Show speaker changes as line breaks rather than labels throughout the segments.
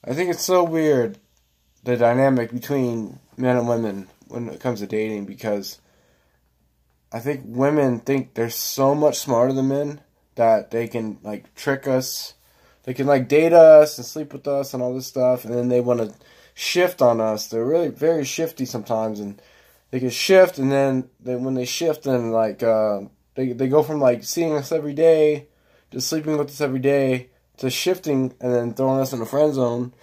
I think it's so weird, the dynamic between men and women when it comes to dating, because I think women think they're so much smarter than men that they can like trick us. They can like date us and sleep with us and all this stuff, and then they want to shift on us. They're really very shifty sometimes, and they can shift, and then when they shift, then like they go from like seeing us every day, to sleeping with us every day, to shifting and then throwing us in the friend zone,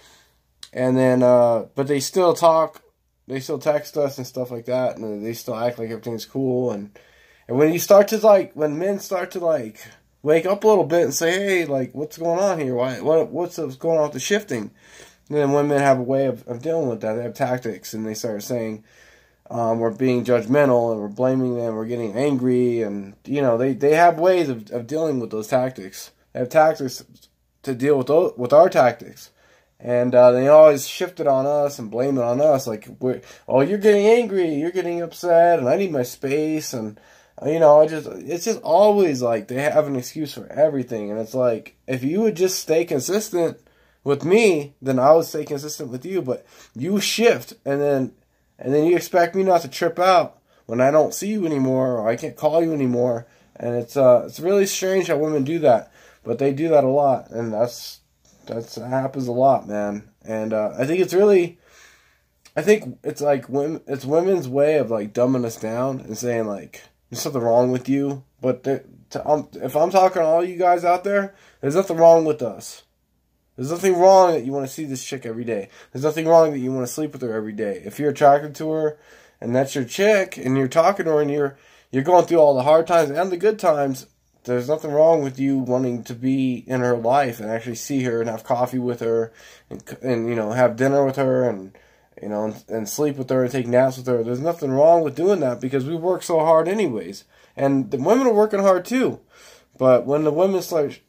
and then but they still talk, they still text us and stuff like that, and they still act like everything's cool, and when you start to like, when men start to like wake up a little bit and say, hey, like, what's going on here? What's going on with the shifting? And then women have a way of dealing with that. They have tactics, and they start saying, we're being judgmental, and we're blaming them, we're getting angry, and, you know, they have ways of dealing with those tactics. They have tactics to deal with our tactics. And they always shift it on us and blame it on us. Like, oh, you're getting angry, you're getting upset, and I need my space, and you know, it's just always like they have an excuse for everything. And it's like, if you would just stay consistent with me, then I would stay consistent with you. But you shift, and then you expect me not to trip out when I don't see you anymore, or I can't call you anymore. And it's really strange how women do that, but they do that a lot, and that happens a lot, man. And I think it's like it's women's way of like dumbing us down and saying like, there's something wrong with you. But if I'm talking to all you guys out there, there's nothing wrong with us. There's nothing wrong that you want to see this chick every day. There's nothing wrong that you want to sleep with her every day. If you're attracted to her and that's your chick and you're talking to her and you're going through all the hard times and the good times, there's nothing wrong with you wanting to be in her life and actually see her and have coffee with her and you know, have dinner with her and, you know, and sleep with her and take naps with her. There's nothing wrong with doing that, because we work so hard anyways. And the women are working hard too. But when women start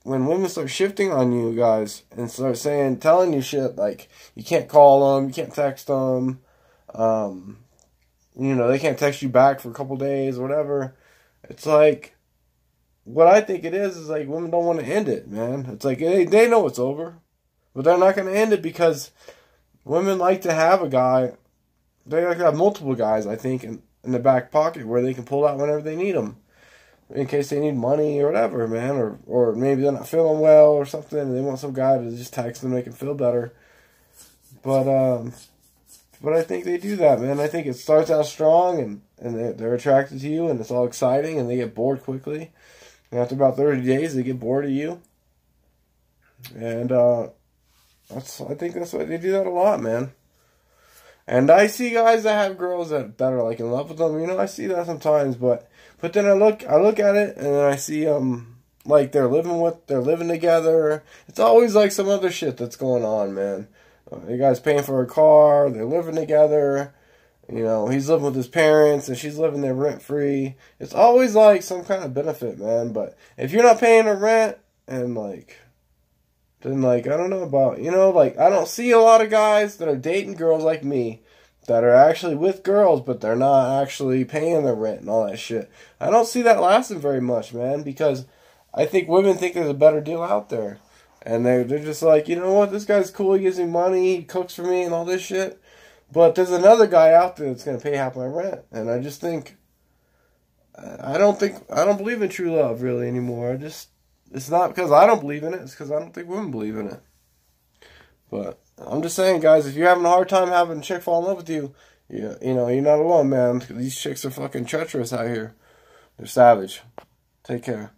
shifting on you guys and start telling you shit like you can't call them, you can't text them, you know, they can't text you back for a couple days or whatever. It's like, what I think it is like women don't want to end it, man. It's like they know it's over, but they're not going to end it, because women like to have a guy. They like to have multiple guys, I think, in the back pocket where they can pull out whenever they need them, in case they need money or whatever, man. Or maybe they're not feeling well or something, and they want some guy to just text them, make them feel better. But I think they do that, man. I think it starts out strong, and they're attracted to you, and it's all exciting, and they get bored quickly. And after about 30 days, they get bored of you. And I think that's why they do that a lot, man. And I see guys that have girls that are like in love with them. You know, I see that sometimes, but then I look at it, and then I see like they're living together. It's always like some other shit that's going on, man. The guy's paying for a car, they're living together. You know, he's living with his parents and she's living there rent free. It's always like some kind of benefit, man. But if you're not paying the rent, and like, then like, I don't know about, you know, like, I don't see a lot of guys that are dating girls like me that are actually with girls, but they're not actually paying their rent and all that shit. I don't see that lasting very much, man, because I think women think there's a better deal out there. And they're just like, you know what, this guy's cool, he gives me money, he cooks for me and all this shit. But there's another guy out there that's going to pay half my rent. And I just think, I don't believe in true love really anymore. It's not because I don't believe in it. It's because I don't think women believe in it. But I'm just saying, guys, if you're having a hard time having a chick fall in love with you, you know, you're not alone, man. These chicks are fucking treacherous out here. They're savage. Take care.